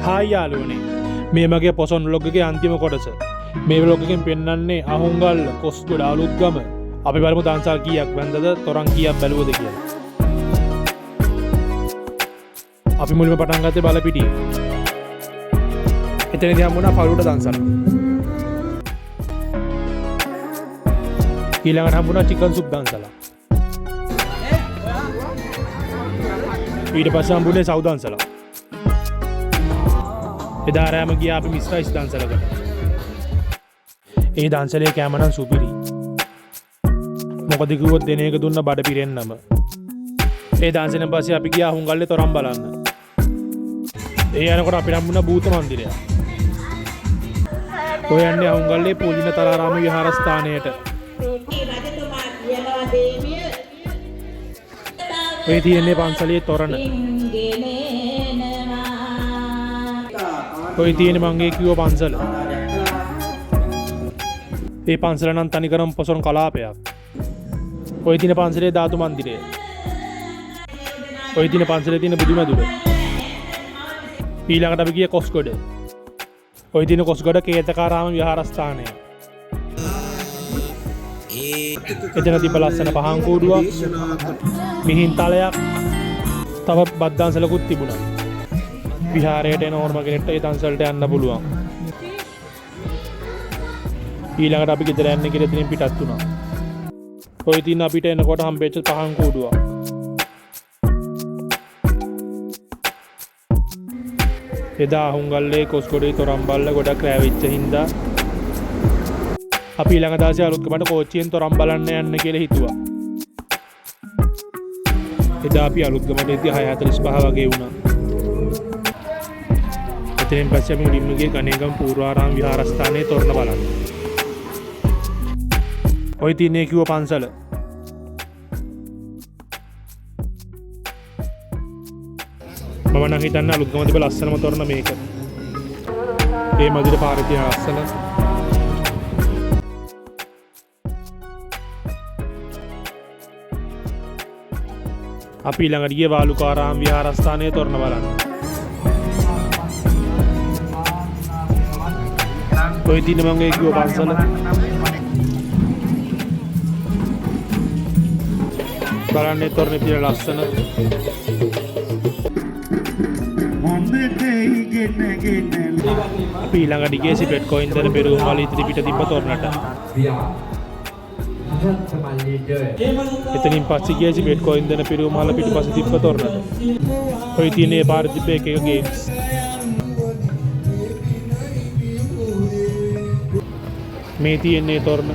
Hi යාළුවනේ, මේ මගේ පොසොන් බ්ලොග් එකේ අන්තිම කොටස. මේ බ්ලොග් එකෙන් පෙන්වන්නේ අහුංගල්ල කොස්ගොඩ අලුත්ගම. අපි බලමු දන්සල් කීයක් වැන්දද, තොරන් කීයක් බැලුවද කියලා. අපි මුලින්ම පටන් ගත්තේ බලපිටියේ. එතනදී හම්බුණා පළුවට දන්සල. ඊළඟට හම්බුණා චිකන් සුප් දන්සල. ඊට පස්සේ හම්බුනේ සව් දන්සල. එදා රෑම ගියා අපි මිස් රයිස් දන්සලකට. ඒ දන්සලේ කෑම නම් සුපිරි. මොකද කිව්වොත් දෙන එක දුන්න බඩ පිරෙන්නම. ඒ දන්සලෙන් පස්සේ අපි ගියා අහුංගල්ලේ තොරන් බලන්න. ඒ යනකොට අපිට හම්බුණා භූත මන්දිරය. ඔය යන්නේ අහුංගල්ලේ පූජින තරාරාම විහාරස්ථානයට. ඔය තියෙන්නේ පන්සලේ තොරණ. ඔය තියෙන්නේ මංගේ කිව්ව පන්සල. ඒ පන්සල නම් තනිකරම පොසොන් කලාපයක්. ඔය තියෙන පන්සලේ ධාතු මන්දිරය. ඔය තියෙන පන්සලේ තියෙන බුදුමැදුර. ඊළඟට අපි ගියේ කොස්ගොඩ. ඔය තියෙන කොස්ගොඩ කේතකාරාම විහාරස්ථානය. එතන තිබ්බ ලස්සන පහන් කූඩුවක්, මිහින් තලයක්, තව බත් දන්සලකුත් තිබුණා. විහාරයට එන ඕනම කෙනෙක්ට ඒ දන්සලට යන්න පුළුවන්. ඊළඟට අපි ගෙදර යන්නේ කියලා එතනින් පිටත් වුණා. ඔය තියෙන අපිට එනකොට හම්බෙච්ච පහන් කූඩුවක්. එදා අහුංගල්ලේ කොස්ගොඩේ තොරන් බල්ල ගොඩක් රැවෙච්ච හින්දා අපි ඊළඟ දවසේ අලුත්ගමට කෝච්චියෙන් තොරන් බලන්න යන්න කියලා හිතුවා. එදා අපි අලුත්ගමට එද්දී 6:45 වගේ වුණා. එතනින් පස්සේ අපි මුලින්ම ගියේ ගණේගම පූර්වාරාම විහාරස්ථානයේ තොරණ බලන්න. ඔය තියන්නේ කිව්ව පන්සල. මම නම් හිතන්නේ අලුත්ගම තිබ්බ ලස්සනම තොරණ මේක. ඒ මැදින් පාරේ තියෙන ලස්සන. අපි ළඟට ගියේ වාලුකාරාම විහාරස්ථානයේ තොරණ බලන්න. ඔය දින මම ඒ කිව්ව පන්සල. බලන්නේ තොරණේ තියෙන ලස්සන. අපි ළඟට ගියේ සිපෙට් කොයින්දර පෙරුමල් ඉදිරි පිට තිබ්බ තොරණට. එතනින් පස්සේ ගියේ සිපෙට් කොයින්දර පෙරුමල් පිටපස්සේ තිබ්බ තොරණට. ඔය තියෙන්නේ පාරේ තිබ්බ එක ගේම්ස්. මේ තියෙන්නේ තොරණ.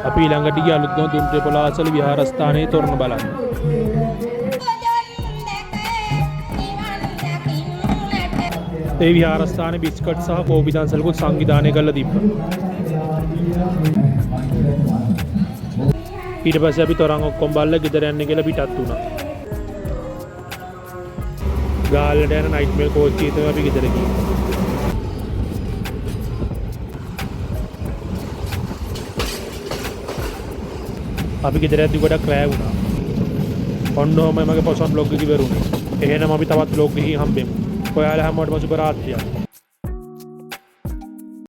අපි ළඟට ගිය අලුත්ගම දුම්රිය පොළාසල විහාරස්ථානයේ තොරණ බලන්න. ඒ විහාරස්ථානයේ බිස්කට් සහ කෝපි දන්සලකුත් සංවිධානය කරලා තිබ්බා. ඊට පස්සේ අපි තොරන් ඔක්කොම බලලා ගෙදර යන්න කියලා පිටත් වුණා. ගාල්ලට යන නයිට් මේල් කෝච්චියේ තමයි අපි ගෙදර ගියේ. අපි ගෙදර යද්දි ගොඩක් රෑ වුණා. ඔන්න ඔහමයි මගේ පොසොන් බ්ලොග් එක ඉවරුනේ. එහෙනම් අපි තවත් බ්ලොග් එකකින් හම්බෙමු. ඔයාලා හැමෝටම සුබ රාත්‍රියක්.